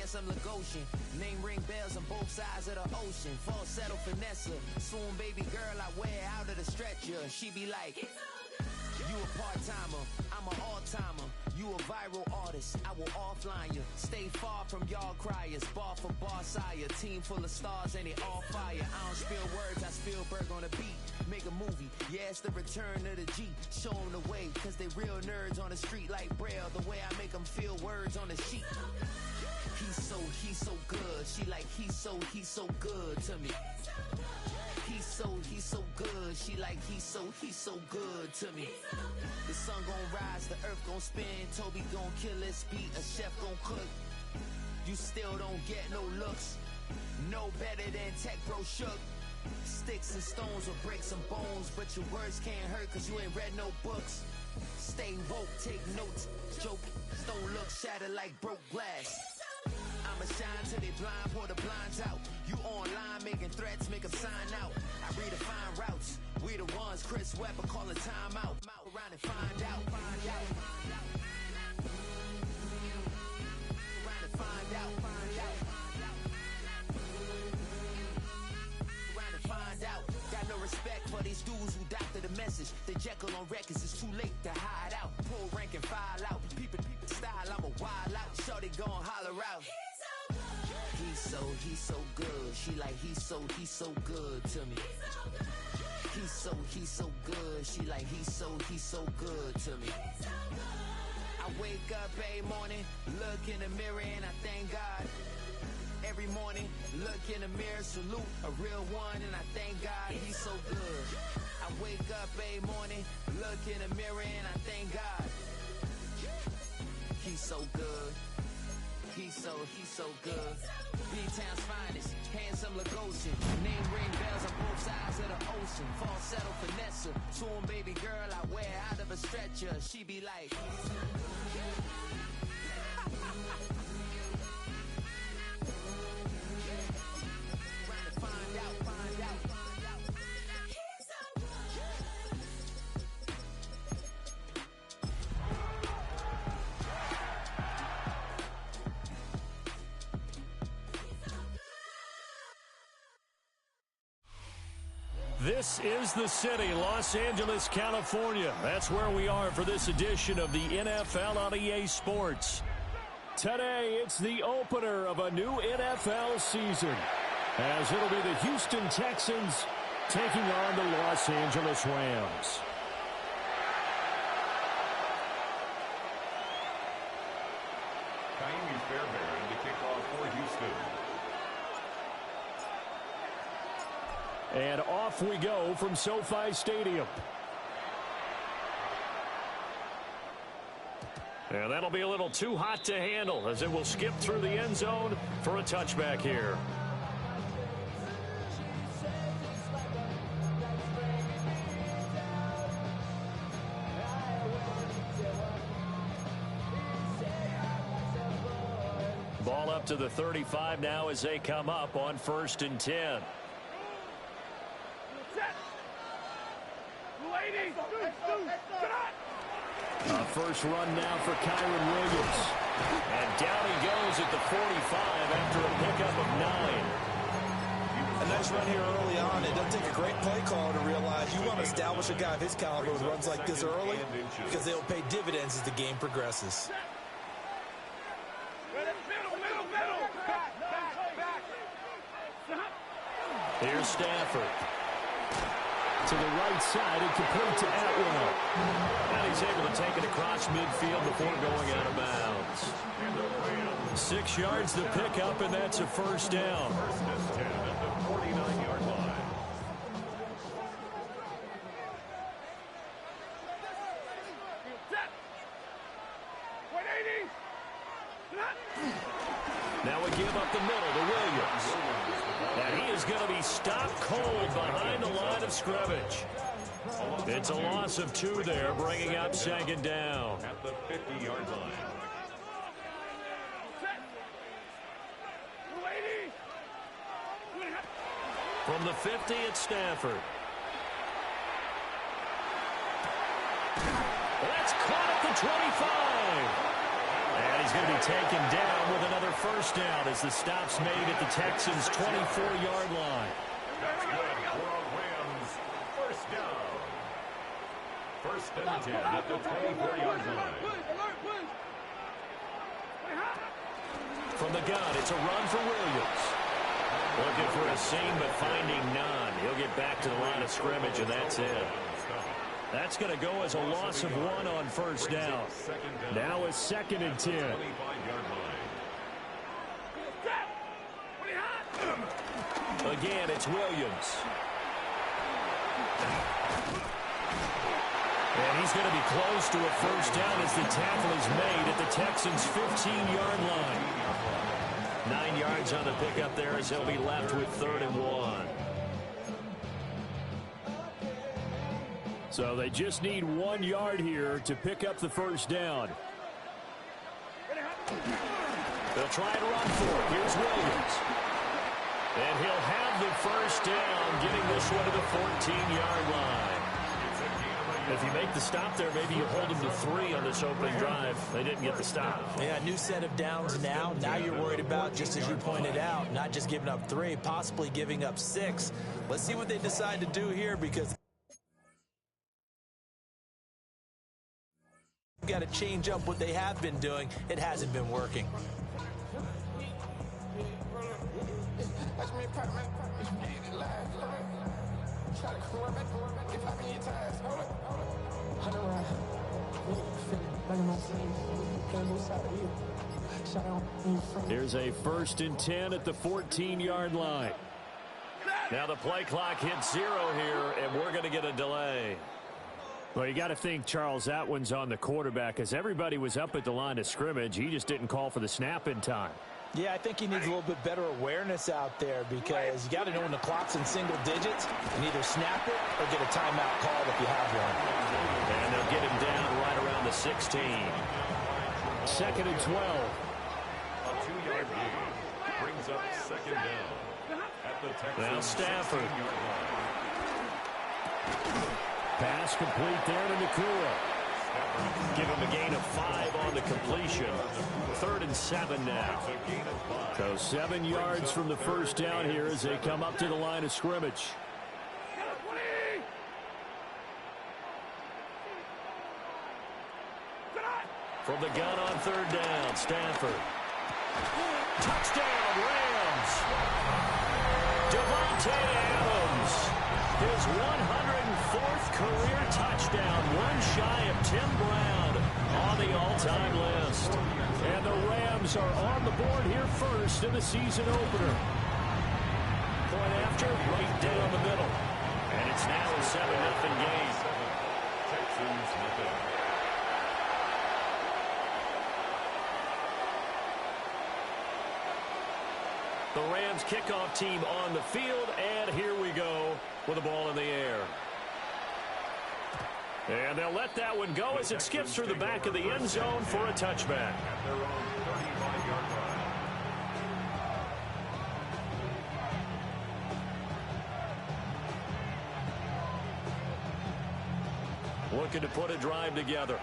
handsome Lagosian. Name ring bells on both sides of the ocean. Falsetto finesse. Soon baby girl I wear out of the stretcher. She be like, you a part-timer, I'm an all-timer. You a viral artist, I will offline you. Stay far from y'all criers. Bar for bar sire. Team full of stars and it all fire. I don't spill words, I Spielberg on the beat. Make a movie, yeah, it's the return of the G. Show them the way, cause they real nerds on the street like Braille. The way I make them feel words on the sheet. He's so good. She like, he's so good to me. He's so good. She like, he's so good to me. The sun gon' rise, the earth gon' spin. Toby gon' kill this beat, a chef gon' cook. You still don't get no looks. No better than Tech Bro Shook. Sticks and stones will break some bones, but your words can't hurt cause you ain't read no books. Stay woke, take notes, joke. Stone look shattered like broke glass. I'ma shine till they blind, pour the blinds out. You online making threats, make them sign out. I redefine routes. We the ones Chris Webber calling time out. Around and find out. Around and find out. Around and find out. Got no respect for these dudes who doctor the message. They Jekyll on records, it's too late to hide out. Pull rank and file out. People style, I'm a wild out. Shorty gon' holler out. He's so good. She like, he's so good to me. He's so good. She like, he's so good to me. I wake up every morning, look in the mirror and I thank God. Every morning, look in the mirror, salute a real one and I thank God he's so good. I wake up every morning, look in the mirror and I thank God. He's so good. He's so good. B-Town's finest, handsome Lagosian. Name ring bells on both sides of the ocean. Falsetto finesse. Soon baby girl I wear out of a stretcher. She be like, This is the city, Los Angeles, California. That's where we are for this edition of the NFL on EA Sports. Today, it's the opener of a new NFL season, as it'll be the Houston Texans taking on the Los Angeles Rams. Ka'imi Fairbairn to kick off for Houston. And off we go from SoFi Stadium. And that'll be a little too hot to handle as it will skip through the end zone for a touchback here. Ball up to the 35 now as they come up on 1st and 10. A first run now for Kyren Williams. And down he goes at the 45 after a pickup of 9. A nice run here early on. It doesn't take a great play caller to realize you want to establish a guy of his caliber with runs like this early because they'll pay dividends as the game progresses. Here's Stafford. To the right side and complete to Atwell. And he's able to take it across midfield before going out of bounds. 6 yards to pick up, and that's a first down. First and 10 at the 49-yard line. Now we give up the middle to Williams. And he is going to be stopped cold behind the line of scrimmage. It's a loss of 2 there, bringing up 2nd down. At the 50-yard line. From the 50, it's Stafford. That's caught at the 25. And he's going to be taken down with another first down as the stop's made at the Texans' 24-yard line. That's good for a Rams first down. First and 10 at the 24-yard line. From the gun, it's a run for Williams. Looking for a seam, but finding none. He'll get back to the line of scrimmage, and that's it. That's going to go as a loss of 1 on first down. Now it's 2nd and 10. Again, it's Williams. And he's going to be close to a first down as the tackle is made at the Texans' 15-yard line. 9 yards on the pickup there as he'll be left with 3rd and 1. So they just need 1 yard here to pick up the first down. They'll try to run for it. Here's Williams. And he'll have the first down, getting this one to the 14-yard line. If you make the stop there, maybe you hold them to 3 on this opening drive. They didn't get the stop. Yeah, new set of downs now. Now you're worried about, just as you pointed out, not just giving up 3, possibly giving up 6. Let's see what they decide to do here, because you've got to change up what they have been doing. It hasn't been working. Here's a 1st and 10 at the 14-yard line. Now the play clock hits 0 here, and we're going to get a delay. Well, you got to think, Charles, that one's on the quarterback, as everybody was up at the line of scrimmage. He just didn't call for the snap in time. Yeah, I think he needs a little bit better awareness out there, because you got to know when the clock's in single digits and either snap it or get a timeout called if you have one. And they'll get him down right around the 16. 2nd and 12. A 2-yard gain brings up 2nd down at the Texans. Now Stafford. Pass complete there to Nakua. Give him a gain of 5 on the completion. 3rd and 7 now. So 7 yards from the first down here as they come up to the line of scrimmage. From the gun on 3rd down, Stafford. Touchdown, Rams! Davante Adams, his 104th career touchdown, one shy of Tim Brown on the all-time list. And the Rams are on the board here first in the season opener. Point after, right down the middle. And it's now a 7-0 game. Texans nothing. The Rams kickoff team on the field, and here we go with the ball in the air. And they'll let that one go as it skips through the back of the end zone for a touchback. At their own 35-yard line. Looking to put a drive together.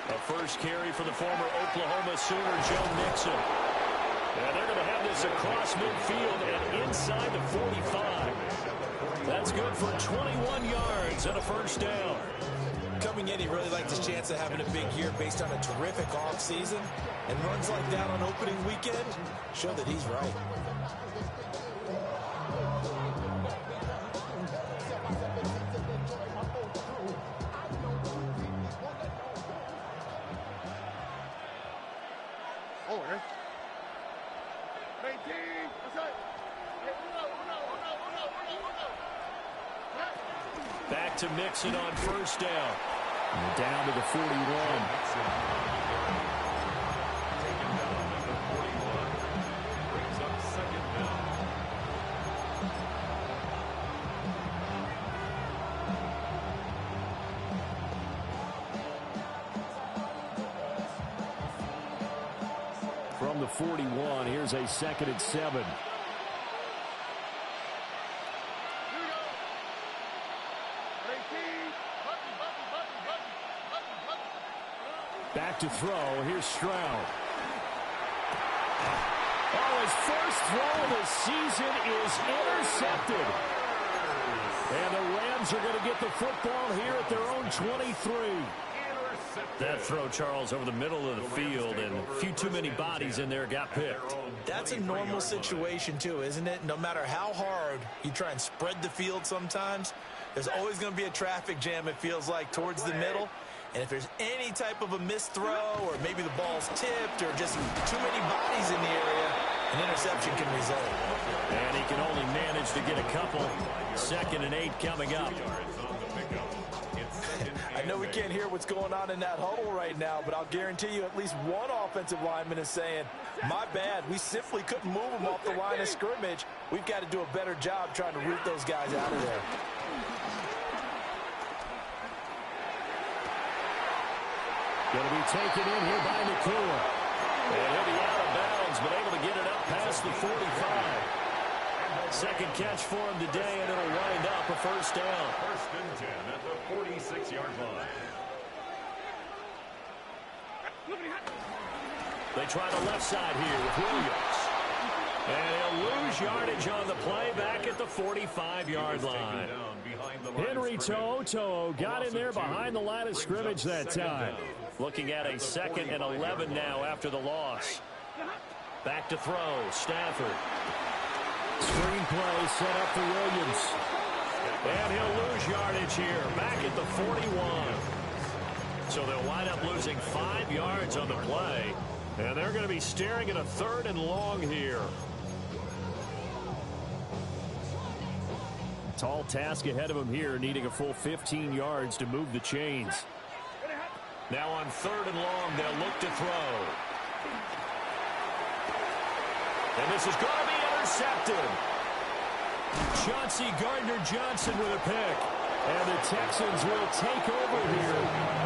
A first carry for the former Oklahoma Sooner, Joe Mixon. And they're going to have this across midfield and inside the 45. That's good for 21 yards and a first down. Coming in, he really liked his chance of having a big year based on a terrific offseason. And runs like that on opening weekend show that he's right. Back to Mixon on first down. And down to the 41. From the 41, here's a 2nd and 7. Back to throw. Here's Stroud. Oh, his first throw of the season is intercepted. And the Rams are going to get the football here at their own 23. That throw, Charles, over the middle of the field, and a few too many bodies in there got picked. That's a normal situation, too, isn't it? No matter how hard you try and spread the field sometimes, there's always going to be a traffic jam, it feels like, towards the middle. And if there's any type of a missed throw or maybe the ball's tipped or just too many bodies in the area, an interception can result. And he can only manage to get a couple. 2nd and 8 coming up. I know we can't hear what's going on in that huddle right now, but I'll guarantee you at least one offensive lineman is saying, my bad, we simply couldn't move them off the line of scrimmage. We've got to do a better job trying to root those guys out of there. Going to be taken in here by Nakua. And he'll be out of bounds, but able to get it up past the 45. Second catch for him today, and it'll wind up a first down. 1st and 10 at the 46-yard line. They try the left side here with Williams. And he'll lose yardage on the play back at the 45-yard line. Henry To'oTo'o got in there behind the line of scrimmage that time. Looking at a 2nd and 11 now after the loss. Back to throw, Stafford. Screen play set up for Williams. And he'll lose yardage here, back at the 41. So they'll wind up losing 5 yards on the play. And they're going to be staring at a 3rd and long here. Tall task ahead of him here, needing a full 15 yards to move the chains. Now on 3rd and long, they'll look to throw. And this is going to be intercepted. Chauncey Gardner-Johnson with a pick. And the Texans will take over here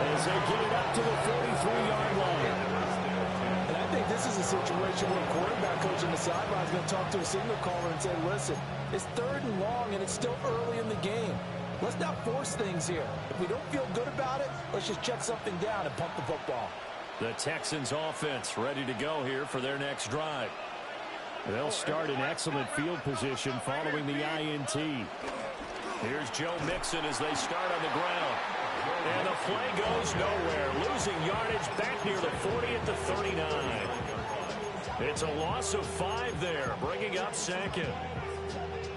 as they get it up to the 43-yard line. And I think this is a situation where a quarterback coach on the sideline is going to talk to a signal caller and say, listen, it's 3rd and long and it's still early in the game. Let's not force things here. If we don't feel good about it, let's just check something down and pump the football. The Texans offense ready to go here for their next drive. They'll start in excellent field position following the INT. Here's Joe Mixon as they start on the ground. And the play goes nowhere. Losing yardage back near the 40 at the 39. It's a loss of 5 there, bringing up 2nd.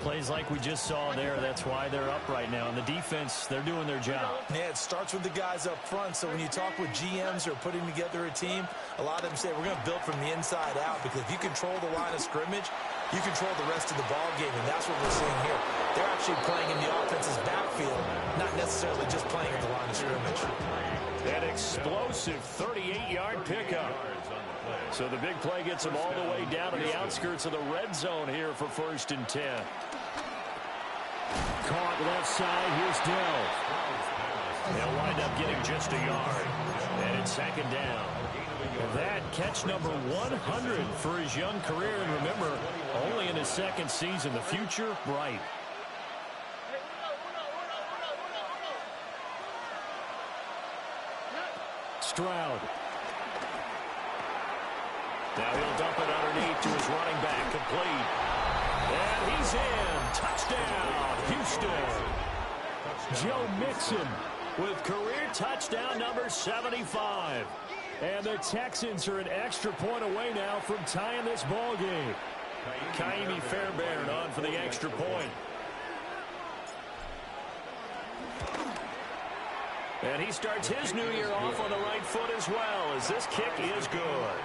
Plays like we just saw there, that's why they're up right now. And the defense, they're doing their job. Yeah, it starts with the guys up front. So when you talk with GMs who are putting together a team, a lot of them say we're going to build from the inside out, because if you control the line of scrimmage, you control the rest of the ball game, and that's what we're seeing here. They're actually playing in the offense's backfield, not necessarily just playing at the line of scrimmage. An explosive 38-yard pickup. So the big play gets them all the way down to the outskirts of the red zone here for 1st and 10. Caught left side, here's Dell. They'll wind up getting just a yard. And it's 2nd down. That catch number 100 for his young career. And remember, only in his 2nd season. The future, bright. Stroud. Now he'll dump it underneath to his running back, complete. And he's in. Touchdown, Houston. Joe Mixon with career touchdown number 75. And the Texans are an extra point away now from tying this ball game. Kaimi Fairbairn on for the extra point. And he starts his new year off on the right foot as well, as this kick is good.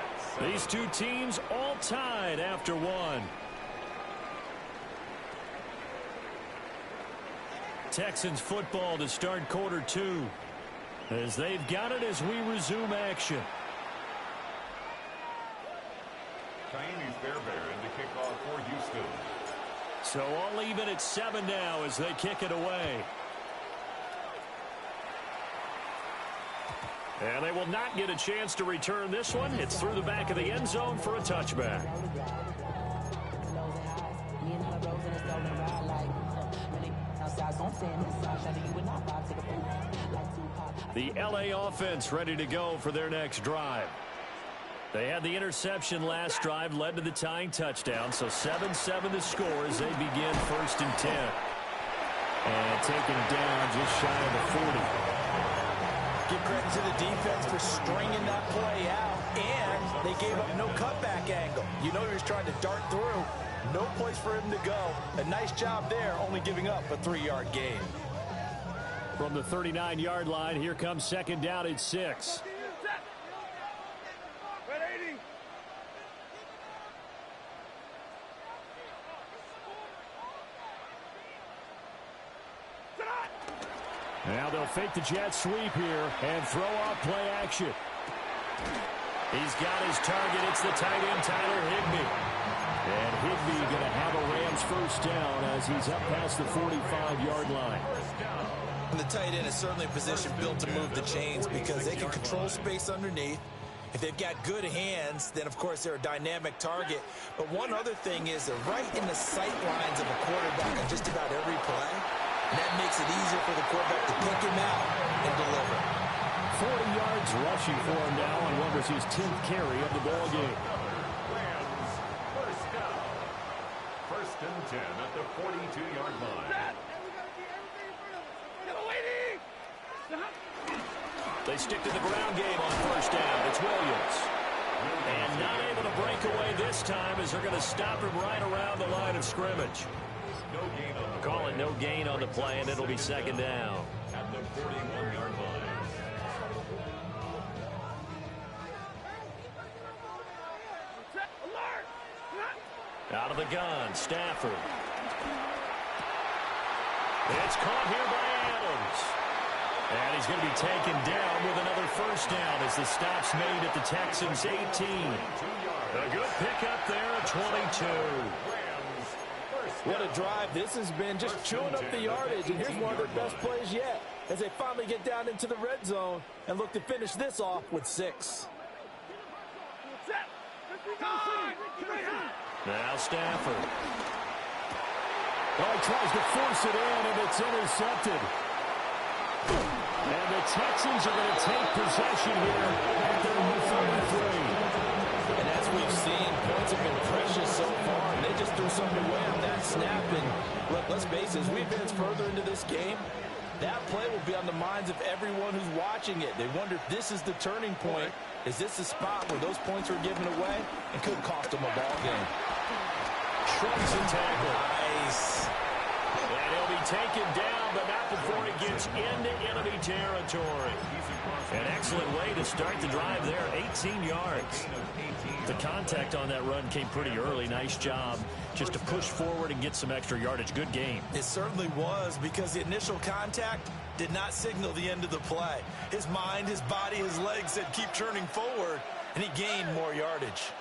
These two teams all tied after one. Texans football to start quarter 2, as they've got it as we resume action. Kaimi Fairbairn to kick off for Houston. So all even at 7 now as they kick it away. And they will not get a chance to return this one. It's through the back of the end zone for a touchback. The LA offense ready to go for their next drive. They had the interception last drive, led to the tying touchdown, so 7-7 to score as they begin 1st and 10. And taken down just shy of the 40. Give credit to the defense for stringing that play out, and they gave up no cutback angle. You know he was trying to dart through. No place for him to go. A nice job there, only giving up a 3-yard gain. From the 39-yard line, here comes 2nd down at 6. Now they'll fake the jet sweep here and throw off play action. He's got his target. It's the tight end, Tyler Higbee. And Higbee going to have a Rams 1st down as he's up past the 45-yard line. And the tight end is certainly a position built to move the chains because they can control space underneath. If they've got good hands, then, of course, they're a dynamic target. But one other thing is they're right in the sight lines of a quarterback on just about every play. And that makes it easier for the quarterback to pick him out and deliver. 40 yards rushing for him now on what was his 10th carry of the ball game. Rams, 1st down. 1st and 10 at the 42-yard line. They stick to the ground game on 1st down. It's Williams. And not able to break away this time as they're going to stop him right around the line of scrimmage. No gain on the Call it no gain on the play, and it'll be 2nd down. at the 41-yard line. Out of the gun, Stafford. It's caught here by Adams. And he's going to be taken down with another 1st down as the stop's made at the Texans' 18. A good pickup there at 22. What a drive this has been, just chewing up the yardage. And here's one of their best plays yet as they finally get down into the red zone and look to finish this off with 6. Now Stafford. Oh, he tries to force it in, and it's intercepted. And the Texans are going to take possession here at their own 33. And as we've seen, points have been precious so far, and they just threw something away on that snap. And look, let's face it, as we advance further into this game, that play will be on the minds of everyone who's watching it. They wonder if this is the turning point. Is this the spot where those points are given away and could cost them a ball game? Shrugs and tackle. Nice. And he'll be taken down, but not before he gets into enemy territory. An excellent way to start the drive there, 18 yards. The contact on that run came pretty early. Nice job just to push forward and get some extra yardage. Good game. It certainly was, because the initial contact did not signal the end of the play. His mind, his body, his legs said keep turning forward, and he gained more yardage.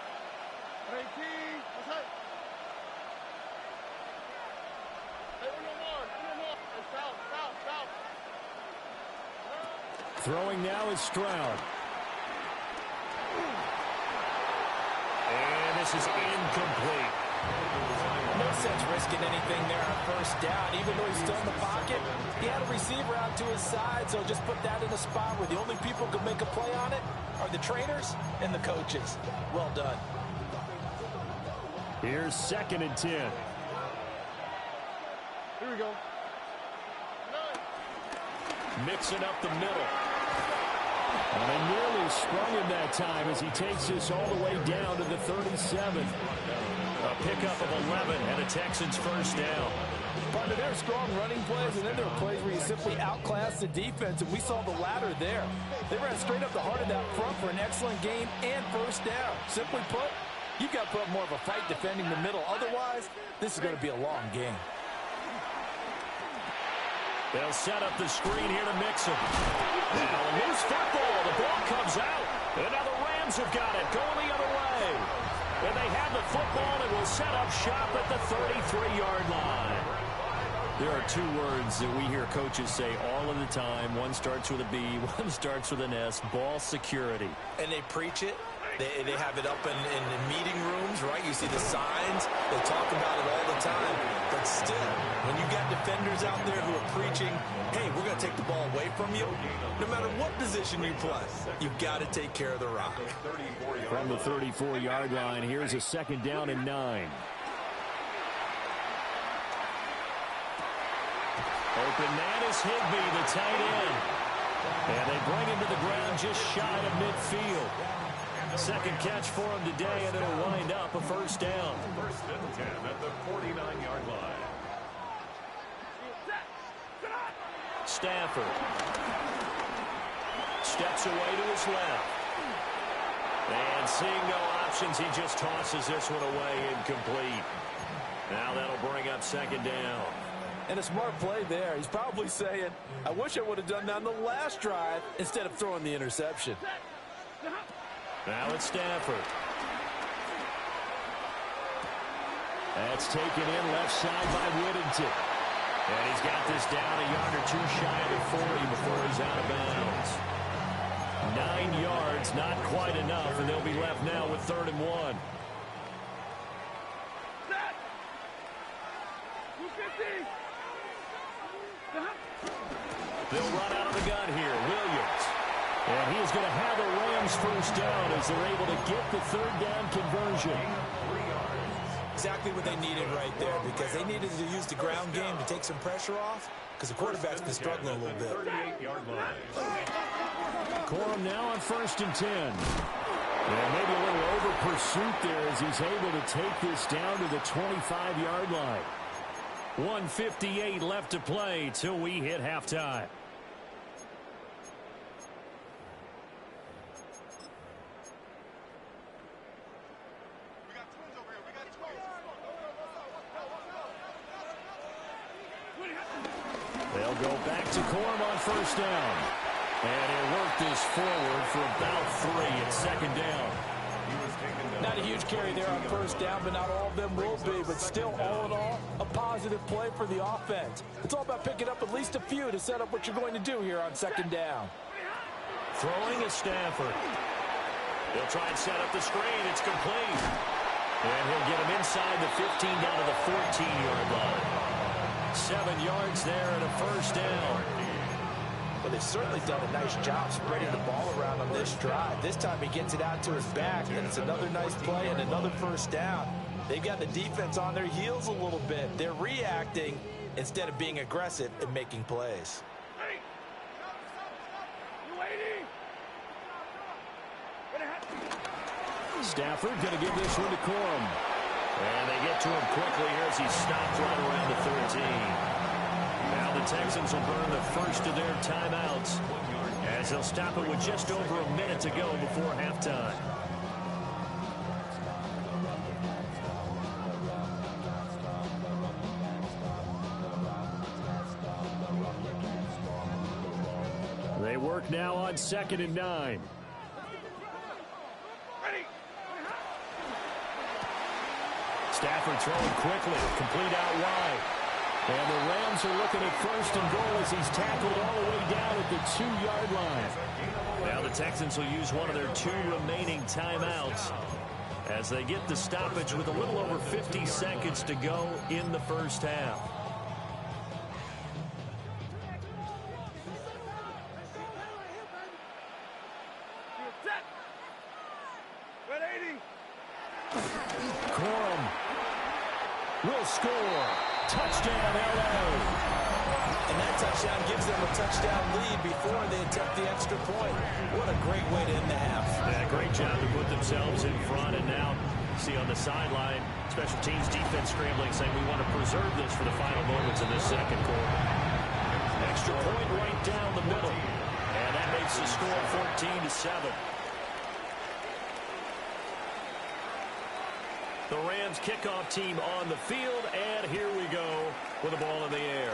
Throwing now is Stroud. And this is incomplete. No sense risking anything there on 1st down. Even though he's still in the pocket, he had a receiver out to his side, so just put that in a spot where the only people who can make a play on it are the trainers and the coaches. Well done. Here's 2nd and 10. Here we go. Mixing up the middle. And they nearly sprung him that time as he takes this all the way down to the 37. A pickup of 11 and a Texans 1st down. But there are strong running plays, and then there are plays where you simply outclass the defense, and we saw the latter there. They ran straight up the heart of that front for an excellent game and 1st down. Simply put, you've got to put up more of a fight defending the middle. Otherwise, this is going to be a long game. They'll set up the screen here to Mixon. Now a loose football. The ball comes out. And now the Rams have got it. Going the other way. And they have the football and will set up shop at the 33-yard line. There are 2 words that we hear coaches say all of the time. One starts with a B, one starts with an S. Ball security. And they preach it. They have it up in meeting rooms, right? You see the signs. They talk about it all the time. But still, when you got defenders out there who are preaching, hey, we're going to take the ball away from you. No matter what position you play, you've got to take care of the rock. From the 34-yard line, here's a 2nd down and 9. Open man is Higbee, the tight end. And they bring him to the ground just shy of midfield. Second catch for him today, and it'll wind up a 1st down. 1st and 10 at the 49-yard line. Stafford steps away to his left. And seeing no options, he just tosses this one away incomplete. Now that'll bring up 2nd down. And a smart play there. He's probably saying, I wish I would have done that on the last drive instead of throwing the interception. Now it's Stafford. That's taken in left side by Whittington. And he's got this down a yard or 2 shy of the 40 before he's out of bounds. 9 yards, not quite enough, and they'll be left now with 3rd and 1. They'll run out of the gun here. Williams. And he is going to have a Rams 1st down as they're able to get the 3rd down conversion. Exactly what they needed right there, because they needed to use the ground game to take some pressure off, because the quarterback's been struggling a little bit. 38-yard line. Corum now on 1st and 10. And maybe a little over pursuit there as he's able to take this down to the 25-yard line. 1:58 left to play till we hit halftime. They'll go back to Corum on 1st down. And he'll work this forward for about 3 at 2nd down. Not a huge carry there on 1st down, but not all of them will be. But still, all in all, a positive play for the offense. It's all about picking up at least a few to set up what you're going to do here on 2nd down. Throwing is Stafford. He'll try and set up the screen. It's complete. And he'll get him inside the 15 down to the 14-yard line. 7 yards there and a 1st down. But they've certainly done a nice job spreading the ball around on this drive. This time he gets it out to his back, and it's another nice play and another 1st down. They've got the defense on their heels a little bit. They're reacting instead of being aggressive and making plays. Stafford going to give this one to Corum. And they get to him quickly here as he stopped right around the 13. Now the Texans will burn the 1st of their timeouts as they'll stop it with just over a minute to go before halftime. They work now on 2nd and 9. Stafford throwing quickly, complete out wide. And the Rams are looking at 1st and goal as he's tackled all the way down at the 2-yard line. Now the Texans will use one of their 2 remaining timeouts as they get the stoppage with a little over 50 seconds to go in the 1st half. Corum will score. Touchdown, L.A. And that touchdown gives them a touchdown lead before they attempt the extra point. What a great way to end the half. Yeah, great job to put themselves in front. And now, see on the sideline, special teams defense scrambling, saying we want to preserve this for the final moments of this 2nd quarter. Extra point right down the middle. And that makes the score 14-7. The Rams kickoff team on the field, and here we go with the ball in the air.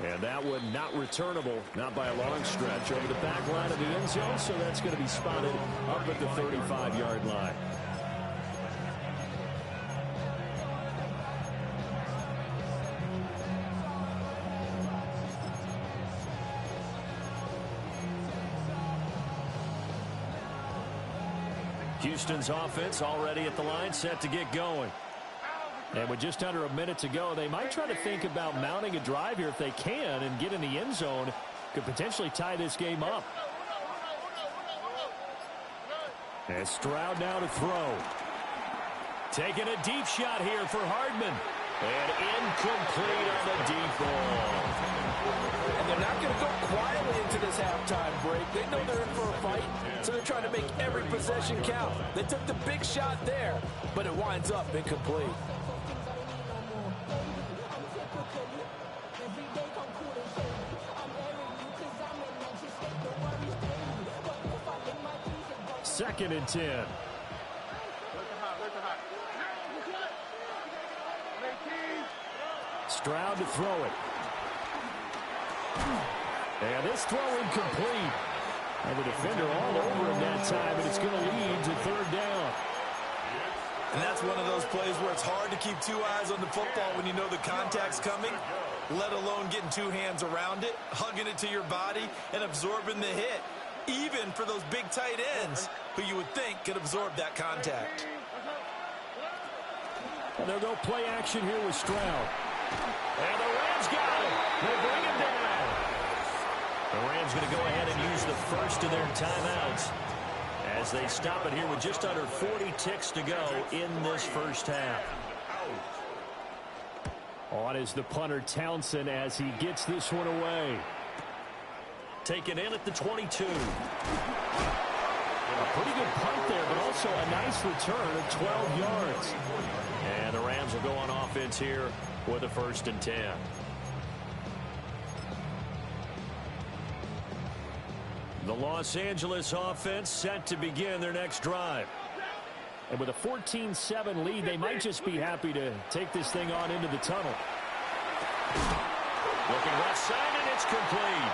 And that one not returnable, not by a long stretch, over the back line of the end zone, so that's going to be spotted up at the 35-yard line. Houston's offense already at the line, set to get going. And with just under a minute to go, they might try to think about mounting a drive here if they can and get in the end zone. Could potentially tie this game up. And Stroud now to throw. Taking a deep shot here for Hardman. And incomplete on the deep ball. And they're not going to go quietly into this halftime break. They know they're in for a fight, so they're trying to make every possession count. They took the big shot there, but it winds up incomplete. Second and 10. Stroud to throw it. And this throw incomplete. And the defender all over him that time, and it's going to lead to third down. And that's one of those plays where it's hard to keep two eyes on the football when you know the contact's coming, let alone getting two hands around it, hugging it to your body, and absorbing the hit, even for those big tight ends who you would think could absorb that contact. And they'll go play action here with Stroud. And the Rams got him. They bring him down. The Rams going to go ahead and use the first of their timeouts as they stop it here with just under 40 ticks to go in this first half. On is the punter Townsend as he gets this one away. Taken in at the 22. A pretty good punt there, but also a nice return of 12 yards. And the Rams will go on offense here with a 1st and 10. The Los Angeles offense set to begin their next drive. And with a 14-7 lead, they might just be happy to take this thing on into the tunnel. Looking left side, and it's complete.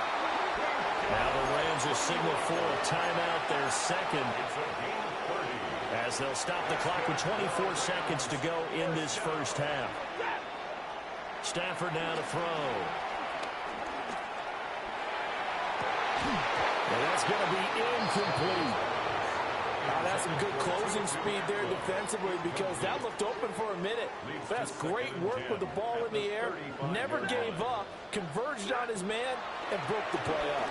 Now the Rams will signal for a timeout, their second, as they'll stop the clock with 24 seconds to go in this first half. Stafford now to throw. And that's going to be incomplete. Now that's some good closing speed there defensively because that looked open for a minute. That's great work with the ball in the air. Never gave up, converged on his man, and broke the play up.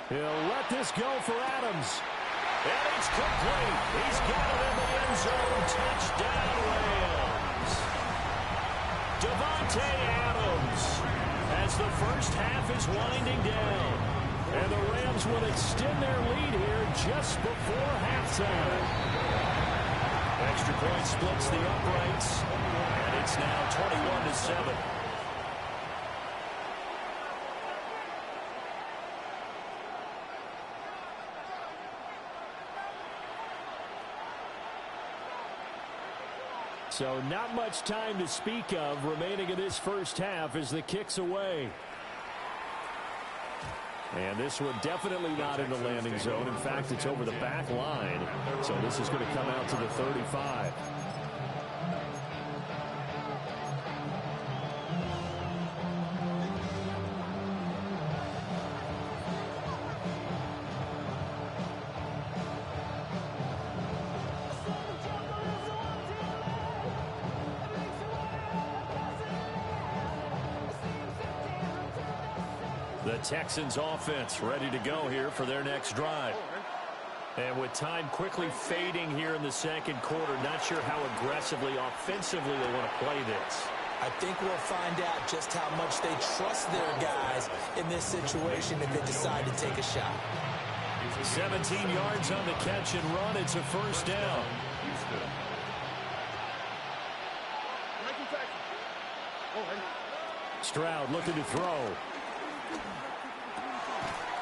He'll let this go for Adams. And it's complete. He's got it in the end zone. Touchdown, Rams. Davante Adams as the first half is winding down. And the Rams will extend their lead here just before halftime. Extra point splits the uprights. And it's now 21-7. So not much time to speak of remaining in this first half as the kick's away. And this one definitely not in the landing zone. In fact, it's over the back line. So this is going to come out to the 35. The Texans offense ready to go here for their next drive. And with time quickly fading here in the second quarter, not sure how aggressively, offensively they want to play this. I think we'll find out just how much they trust their guys in this situation if they decide to take a shot. 17 yards on the catch and run. It's a first down. Stroud looking to throw.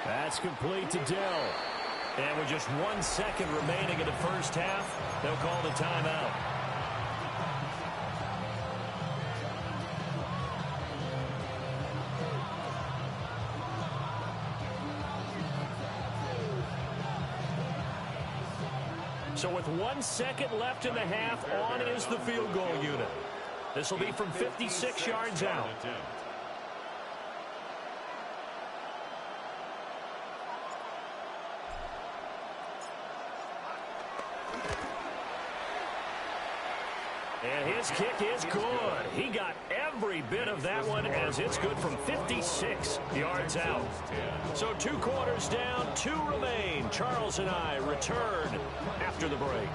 That's complete to Dell. And with just 1 second remaining in the first half, they'll call the timeout. So with 1 second left in the half, on is the field goal unit. This will be from 56 yards out. And his kick is good. He got every bit of that one as it's good from 56 yards out. So 2 quarters down, 2 remain. Charles and I return after the break.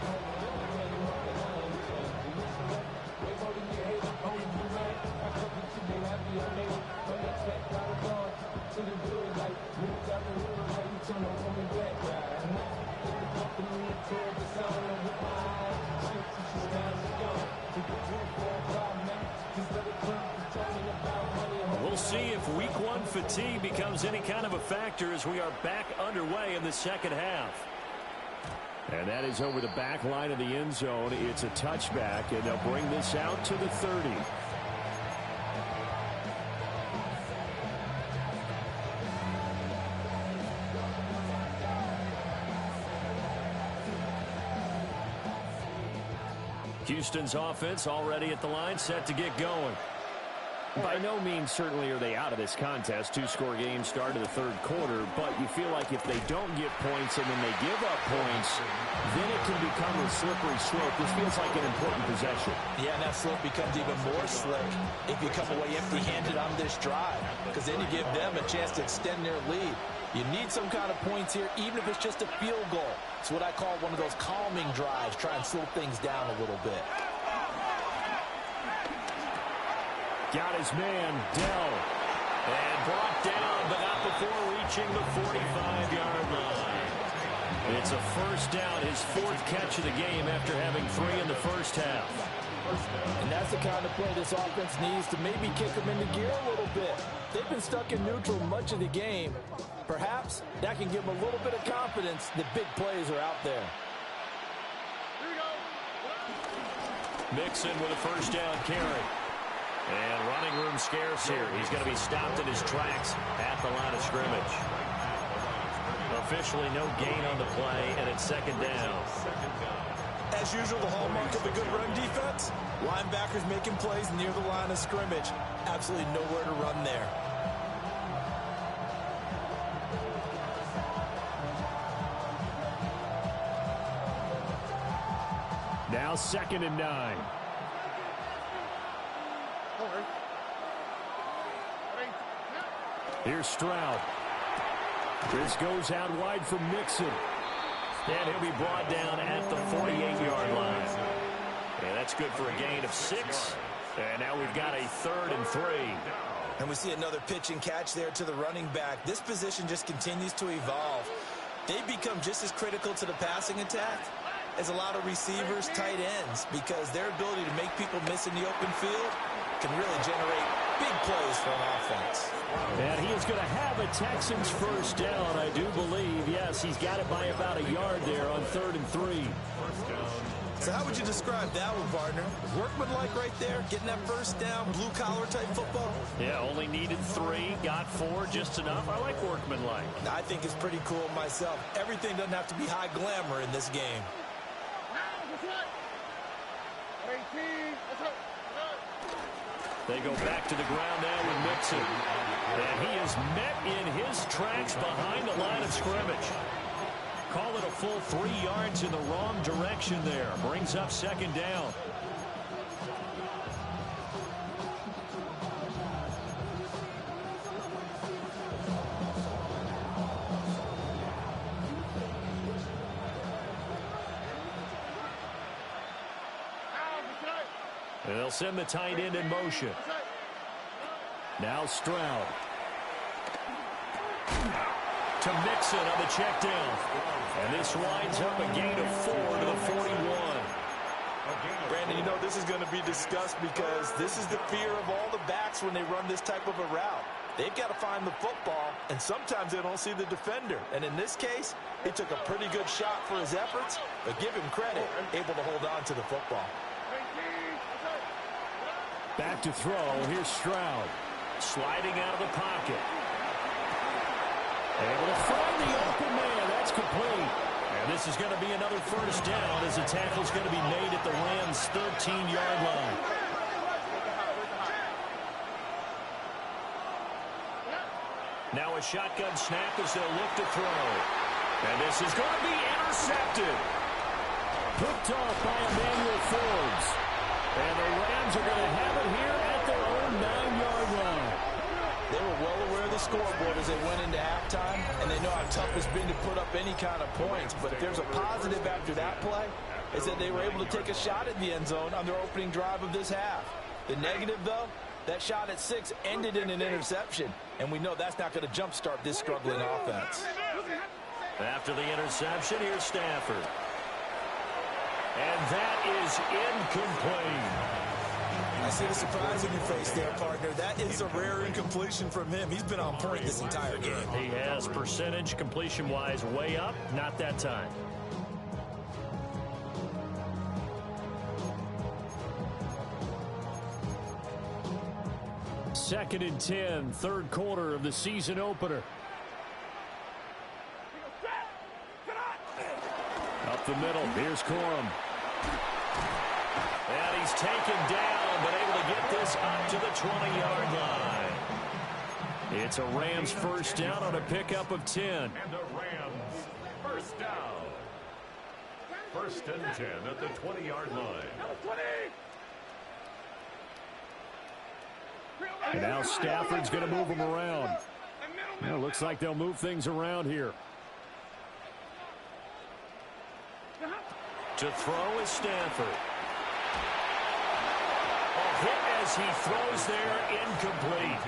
We'll see if week 1 fatigue becomes any kind of a factor as we are back underway in the second half. And that is over the back line of the end zone. It's a touchback, and they'll bring this out to the 30. Houston's offense already at the line, set to get going. By no means certainly are they out of this contest. 2-score game start of the 3rd quarter, but you feel like if they don't get points and then they give up points, then it can become a slippery slope. This feels like an important possession. Yeah, and that slope becomes even more slick if you come away empty-handed on this drive, because then you give them a chance to extend their lead. You need some kind of points here, even if it's just a field goal. It's what I call one of those calming drives, try and slow things down a little bit. Got his man, Dell. And brought down, but not before reaching the 45-yard line. It's a first down, his 4th catch of the game after having 3 in the first half. And that's the kind of play this offense needs to maybe kick them into gear a little bit. They've been stuck in neutral much of the game. Perhaps that can give them a little bit of confidence that big plays are out there. Mixon with a first down carry. And running room scarce here. He's going to be stopped in his tracks at the line of scrimmage. Officially no gain on the play, and it's 2nd down. As usual, the hallmark of a good run defense, linebackers making plays near the line of scrimmage. Absolutely nowhere to run there. Now 2nd and 9. Here's Stroud. This goes out wide for Mixon. And he'll be brought down at the 48-yard line. And that's good for a gain of 6. And now we've got a 3rd and 3. And we see another pitch and catch there to the running back. This position just continues to evolve. They become just as critical to the passing attack as a lot of receivers, tight ends, because their ability to make people miss in the open field can really generate big plays for an offense. And he is going to have a Texans first down, I do believe. Yes, he's got it by about a yard there on 3rd and 3. So how would you describe that one, partner? Workmanlike right there, getting that first down, blue-collar type football? Yeah, only needed 3, got 4, just enough. I like workmanlike. I think it's pretty cool myself. Everything doesn't have to be high glamour in this game. They go back to the ground now with Mixon. And he is met in his tracks behind the line of scrimmage. Call it a full 3 yards in the wrong direction there. Brings up 2nd down. And they'll send the tight end in motion. Now Stroud. To Mixon on the check down. And this winds up a gain of 4 to the 41. Brandon, you know this is going to be discussed because this is the fear of all the backs when they run this type of a route. They've got to find the football, and sometimes they don't see the defender. And in this case, he took a pretty good shot for his efforts, but give him credit, able to hold on to the football. Back to throw. Here's Stroud. Sliding out of the pocket. Able to find the open man. That's complete. And this is going to be another first down as the tackle's going to be made at the Rams' 13-yard line. Now a shotgun snap as they'll look to throw. And this is going to be intercepted. Picked off by Emmanuel Forbes. Texans are going to have it here at their own 9-yard line. They were well aware of the scoreboard as they went into halftime, and they know how tough it's been to put up any kind of points. But if there's a positive after that play, is that they were able to take a shot at the end zone on their opening drive of this half. The negative, though, that shot at 6 ended in an interception, and we know that's not going to jumpstart this struggling offense. After the interception, here's Stafford. And that is incomplete. I see the surprise in your face there, partner. That is a rare incompletion from him. He's been on point this entire game. He has percentage completion-wise way up, not that time. Second and 10, third quarter of the season opener. Up the middle, here's Corum. And he's taken down, but able to get this up to the 20-yard line. It's a Rams first down on a pickup of 10. And the Rams first down. First and 10 at the 20-yard line. And now Stafford's going to move them around. Well, looks like they'll move things around here. To throw is Stafford. A hit as he throws there, incomplete.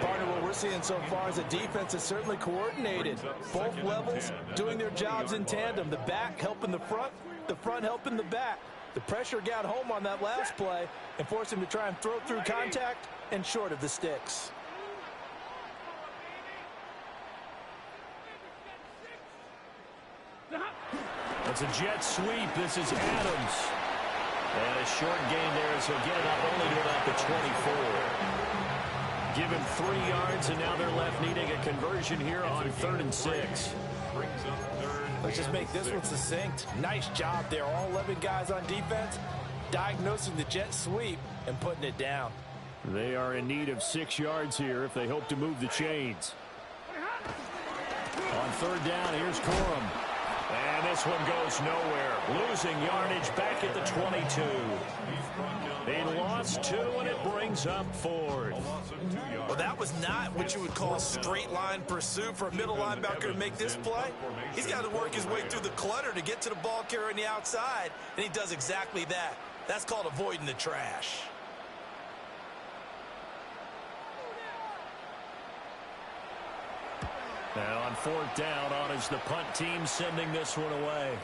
Partner, what we're seeing so far is a defense that's certainly coordinated. Both levels doing their jobs in tandem. The back helping the front helping the back. The pressure got home on that last play and forced him to try and throw through contact and short of the sticks. It's a jet sweep. This is Adams. And a short gain there as he'll get it up only to about the 24. Give him 3 yards, and now they're left needing a conversion here on 3rd and 6. Let's just make this one succinct. Nice job there. All 11 guys on defense diagnosing the jet sweep and putting it down. They are in need of 6 yards here if they hope to move the chains. On 3rd down, here's Corum. And this one goes nowhere. Losing yardage back at the 22. They lost 2, and it brings up 4th. Well, that was not what you would call a straight line pursuit for a middle linebacker to make this play. He's got to work his way through the clutter to get to the ball carrier on the outside, and he does exactly that. That's called avoiding the trash. Now on 4th down, on is the punt team sending this one away.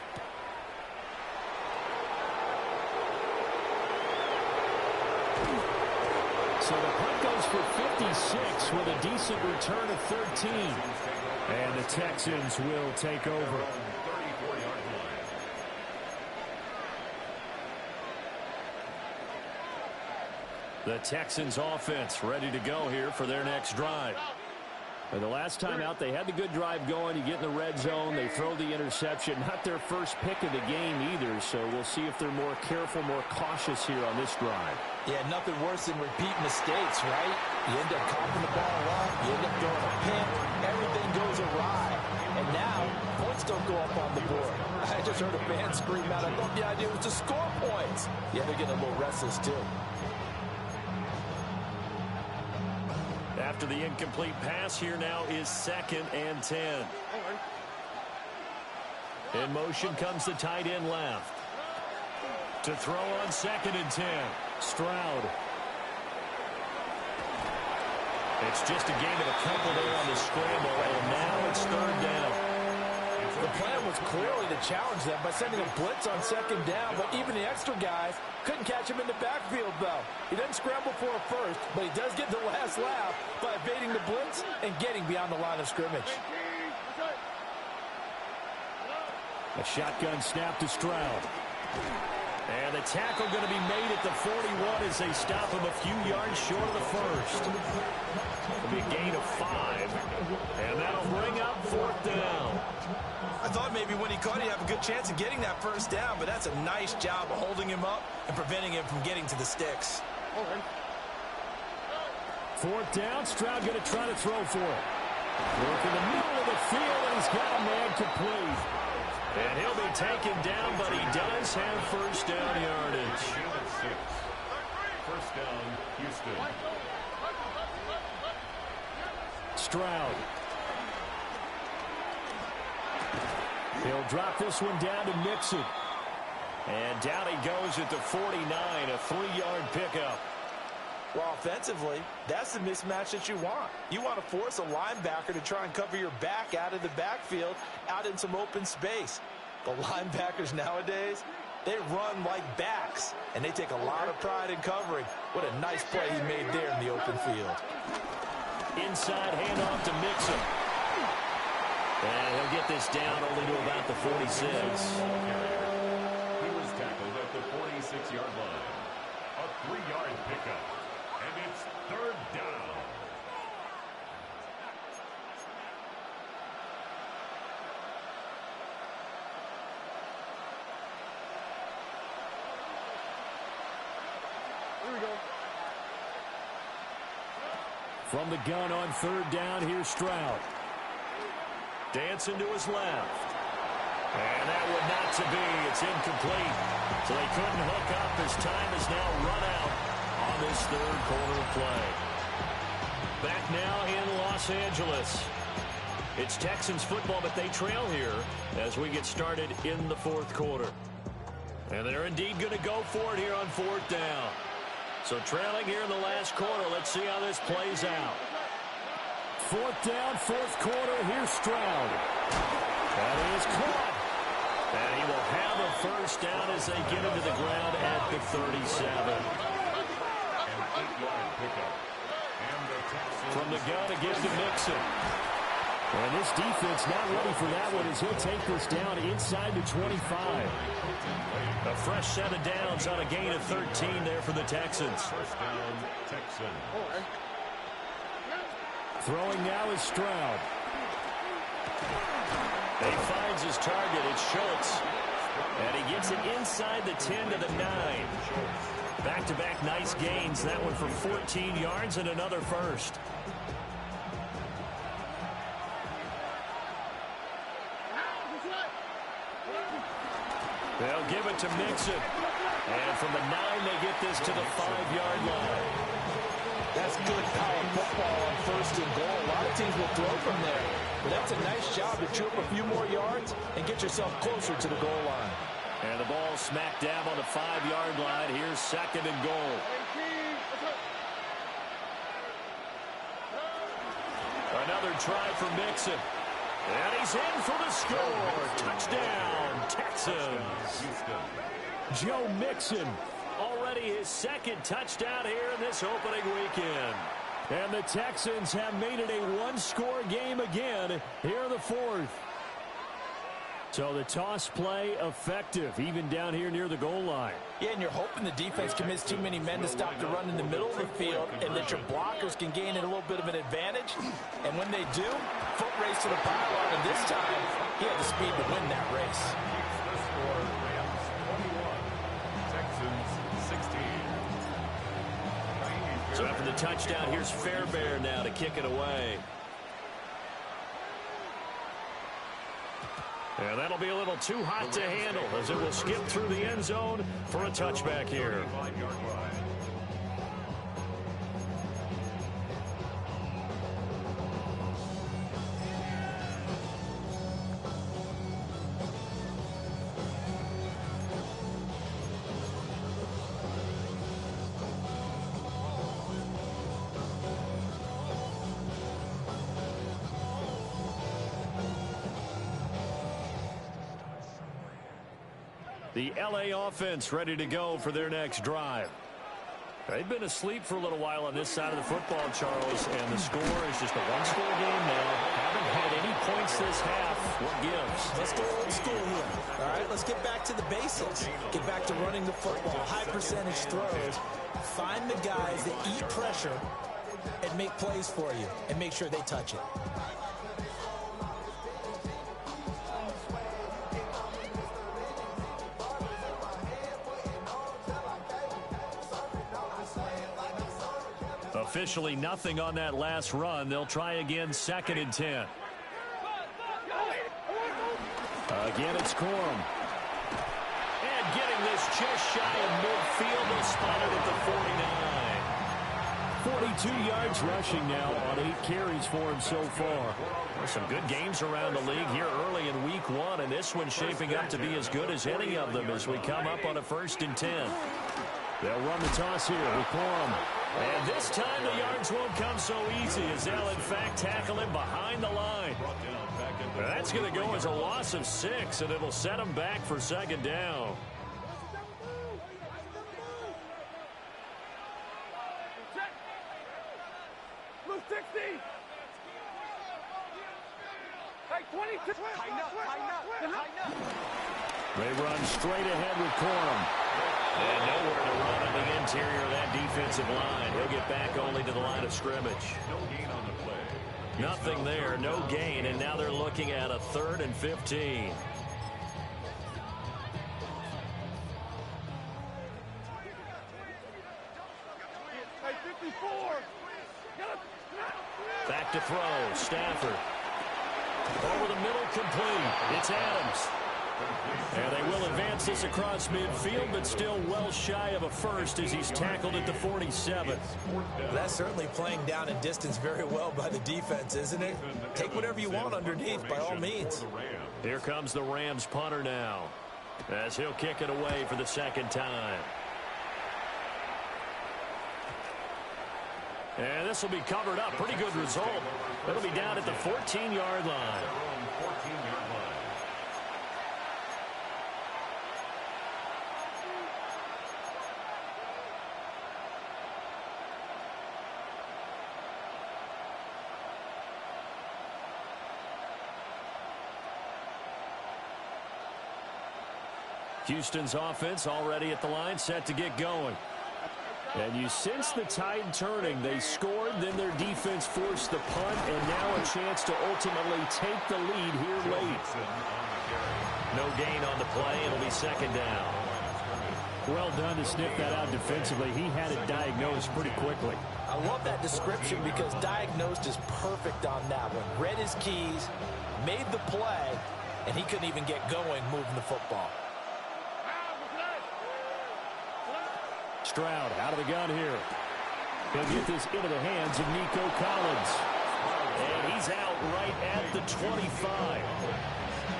So the punt goes for 56 with a decent return of 13. And the Texans will take over. The Texans offense ready to go here for their next drive. The last time out, they had the good drive going. You get in the red zone, they throw the interception. Not their first pick of the game either, so we'll see if they're more careful, more cautious here on this drive. Yeah, nothing worse than repeat mistakes, right? You end up coughing the ball up, you end up throwing a pick, everything goes awry. And now, points don't go up on the board. I just heard a fan scream out, I thought the idea was to score points. Yeah, they're getting a little restless too. After the incomplete pass, here now is 2nd and 10. In motion comes the tight end left. To throw on 2nd and 10. Stroud. It's just a gain of a couple there on the scramble, and now it's 3rd down. The plan was clearly to challenge them by sending a blitz on 2nd down, but even the extra guys couldn't catch him in the backfield, though. He doesn't scramble for a first, but he does get the last laugh by evading the blitz and getting beyond the line of scrimmage. A shotgun snap to Stroud. And the tackle going to be made at the 41 as they stop him a few yards short of the first. It'll be a gain of 5. And that'll bring up 4th down. I thought maybe when he caught, he'd have a good chance of getting that first down, but that's a nice job of holding him up and preventing him from getting to the sticks. 4th down, Stroud going to try to throw for it. Work in the middle of the field, and he's got a man complete. And he'll be taken down, but he does have first down yardage. Stroud. He'll drop this one down to Mixon. And down he goes at the 49, a 3-yard pickup. Well, offensively, that's the mismatch that you want. You want to force a linebacker to try and cover your back out of the backfield, out in some open space. The linebackers nowadays, they run like backs, and they take a lot of pride in covering. What a nice play he made there in the open field. Inside handoff to Mixon. And he'll get this down only to about the 46. He was tackled at the 46-yard line. A 3-yard pickup. And it's 3rd down. Here we go. From the gun on 3rd down, here's Stroud. Dancing to his left. And that would not to be. It's incomplete. So they couldn't hook up as time is now run out on this 3rd quarter play. Back now in Los Angeles. It's Texans football, but they trail here as we get started in the 4th quarter. And they're indeed going to go for it here on 4th down. So trailing here in the last quarter. Let's see how this plays out. 4th down, 4th quarter. Here's Stroud. That is caught. And he will have a 1st down as they get him to the ground at the 37. An 8-yard pickup. And the Texans... From the gun again to Mixon. And this defense not ready for that one as he'll take this down inside the 25. A fresh set of downs on a gain of 13 there for the Texans. 1st down, Texans. Throwing now is Stroud. He finds his target. It's Schultz. And he gets it inside the 10 to the 9. Back-to-back nice gains. That one for 14 yards and another 1st. They'll give it to Mixon. And from the 9, they get this to the 5-yard line. That's good power football on 1st and goal. A lot of teams will throw from there. But that's a nice job to chew up a few more yards and get yourself closer to the goal line. And the ball smack dab on the 5-yard line. Here's 2nd and goal. Another try for Mixon. And he's in for the score. Touchdown, Texans. Joe Mixon, already his 2nd touchdown here in this opening weekend. And the Texans have made it a 1-score game again here in the 4th. So the toss play effective, even down here near the goal line. Yeah, and you're hoping the defense commits too many men to stop the run in the middle of the field and that your blockers can gain a little bit of an advantage. And when they do, foot race to the pylon, and this time, he had the speed to win that race. The score, Rams 21, Texans 16. So after the touchdown, here's Fairbairn now to kick it away. And that'll be a little too hot to handle as it will skip through the end zone for a touchback here. 5-yard line. The LA offense ready to go for their next drive. They've been asleep for a little while on this side of the football, Charles, and the score is just a 1-score game now. Haven't had any points this half. What gives? Let's go old school here. All right, let's get back to the basics. Get back to running the football, high percentage throws. Find the guys that eat pressure and make plays for you and make sure they touch it. Officially nothing on that last run. They'll try again, 2nd and 10. Again, it's Corum. And getting this just shy of midfield. They'll spot it at the 42 yards rushing now on 8 carries for him so far. There's some good games around the league here early in week 1, and this one's shaping up to be as good as any of them as we come up on a 1st and 10. They'll run the toss here with Corum. And this time the yards won't come so easy as they'll, in fact, tackle him behind the line. That's going to go as a loss of 6, and it'll set him back for 2nd down. They run straight ahead with Corum. And nowhere to run on the interior of that defensive line. He'll get back only to the line of scrimmage. No gain on the play. Nothing there, no gain, and now they're looking at a 3rd and 15. Back to throw, Stafford. Over the middle, complete. It's Adams. And they will advance this across midfield, but still well shy of a first as he's tackled at the 47. That's certainly playing down in distance very well by the defense, isn't it? Take whatever you want underneath, by all means. Here comes the Rams punter now, as he'll kick it away for the 2nd time. And this will be covered up. Pretty good result. It'll be down at the 14-yard line. Houston's offense already at the line, set to get going. And you sense the tide turning. They scored, then their defense forced the punt, and now a chance to ultimately take the lead here late. No gain on the play. It'll be 2nd down. Well done to sniff that out defensively. He had it diagnosed pretty quickly. I love that description because diagnosed is perfect on that one. Read his keys, made the play, and he couldn't even get going moving the football. Stroud out of the gun here. He'll get this into the hands of Nico Collins. And he's out right at the 25.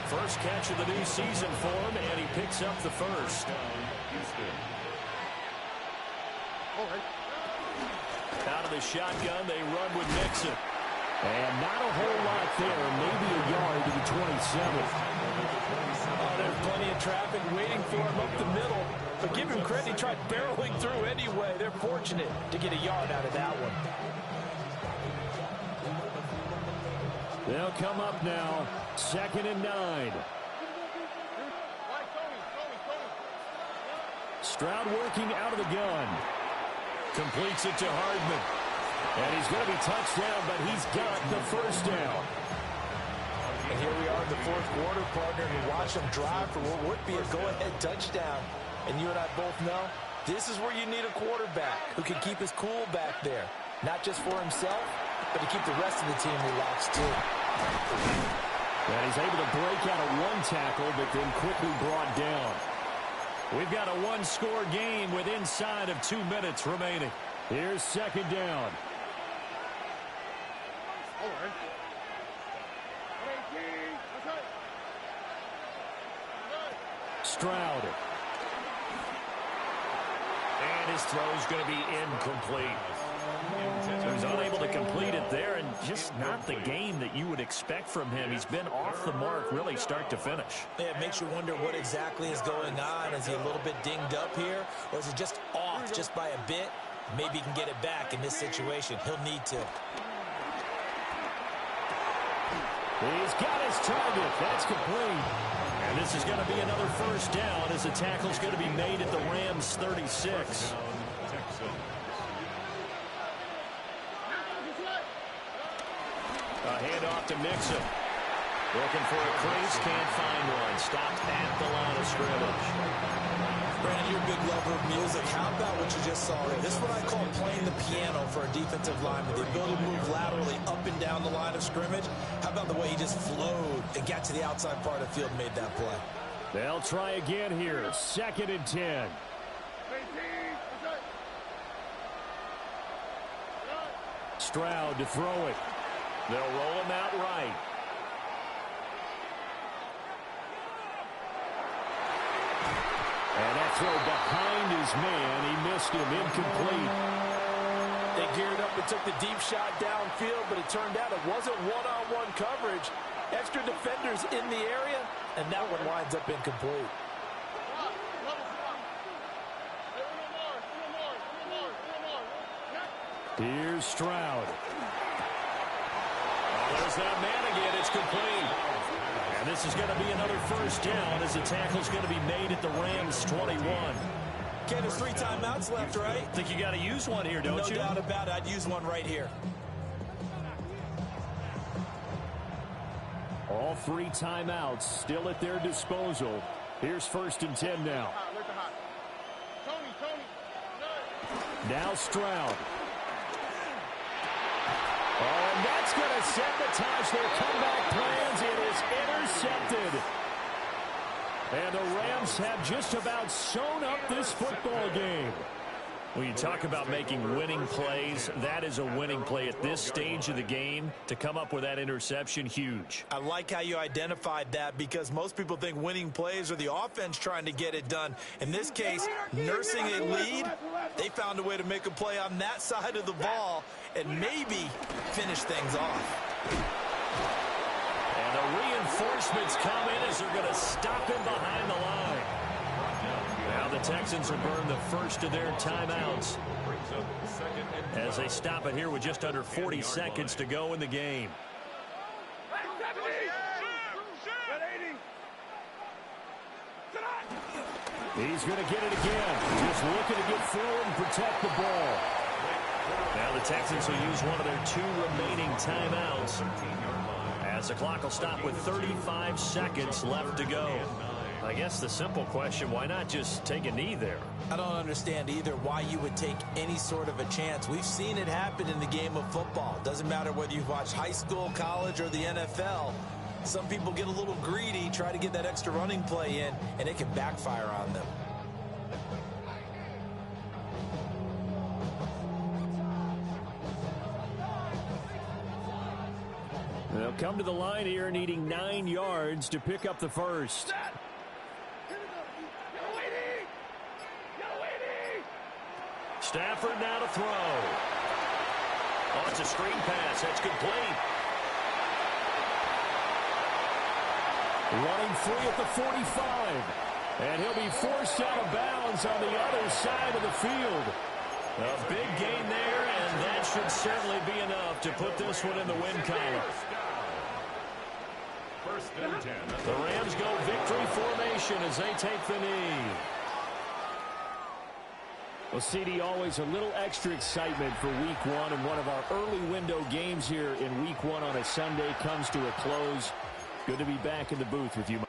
First catch of the new season for him, and he picks up the first. Out of the shotgun, they run with Mixon. And not a whole lot there, maybe a yard to the 27. Oh, there's plenty of traffic waiting for him up the middle. But give him credit, he tried barreling through anyway. They're fortunate to get a yard out of that one. They'll come up now, 2nd and 9. Stroud working out of the gun. Completes it to Hardman. And he's going to be touched down, but he's got the first down. And here we are in the 4th quarter, partner, and watch them drive for what would be a go-ahead touchdown. And you and I both know this is where you need a quarterback who can keep his cool back there. Not just for himself, but to keep the rest of the team relaxed too. And he's able to break out of one tackle, but then quickly brought down. We've got a one-score game with inside of 2 minutes remaining. Here's 2nd down. Stroud. And his throw's going to be incomplete. So he's unable to complete it there, and just not the game that you would expect from him. He's been off the mark really start to finish. Yeah, it makes you wonder what exactly is going on. Is he a little bit dinged up here, or is he just off just by a bit? Maybe he can get it back in this situation. He'll need to. He's got his target. That's complete. And this is going to be another first down as the tackle's going to be made at the Rams' 36. A handoff to Mixon. Looking for a crease, can't find one. Stopped at the line of scrimmage. Brandon, you're a big lover of music. How about what you just saw there? This is what I call playing the piano for a defensive lineman. The ability to move laterally up and down the line of scrimmage. How about the way he just flowed and got to the outside part of the field and made that play? They'll try again here. 2nd and 10. Stroud to throw it. They'll roll him out right. And that throw behind his man. He missed him, incomplete. They geared up and took the deep shot downfield, but it turned out it wasn't one-on-one coverage. Extra defenders in the area, and that one winds up incomplete. Here's Stroud. Oh, there's that man again. It's complete. And this is going to be another first down as the tackle's going to be made at the Rams' 21. Ken, there's 3 timeouts left, right? Think you got to use one here, don't you? No doubt about it. I'd use one right here. All 3 timeouts still at their disposal. Here's 1st and 10 now. Now Stroud. Oh, and that's going to sabotage their comeback plans. It is intercepted. And the Rams have just about sewn up this football game. When you talk about making winning plays, that is a winning play at this stage of the game. To come up with that interception, huge. I like how you identified that because most people think winning plays are the offense trying to get it done. In this case, nursing a lead, they found a way to make a play on that side of the ball and maybe finish things off. And the reinforcements come in as they're going to stop him behind the line. Now the Texans will burn the first of their timeouts as they stop it here with just under 40 seconds to go in the game. He's going to get it again. Just looking to get forward and protect the ball. Now the Texans will use one of their 2 remaining timeouts as the clock will stop with 35 seconds left to go. I guess the simple question, why not just take a knee there? I don't understand either why you would take any sort of a chance. We've seen it happen in the game of football. Doesn't matter whether you watch high school, college, or the NFL. Some people get a little greedy, try to get that extra running play in, and it can backfire on them. They'll come to the line here needing 9 yards to pick up the first. Stafford now to throw. Oh, it's a screen pass. That's complete. Running free at the 45. And he'll be forced out of bounds on the other side of the field. A big gain there, and that should certainly be enough to put this one in the win column. The Rams go victory formation as they take the knee. Well, CD, always a little extra excitement for Week 1, and one of our early window games here in Week 1 on a Sunday comes to a close. Good to be back in the booth with you.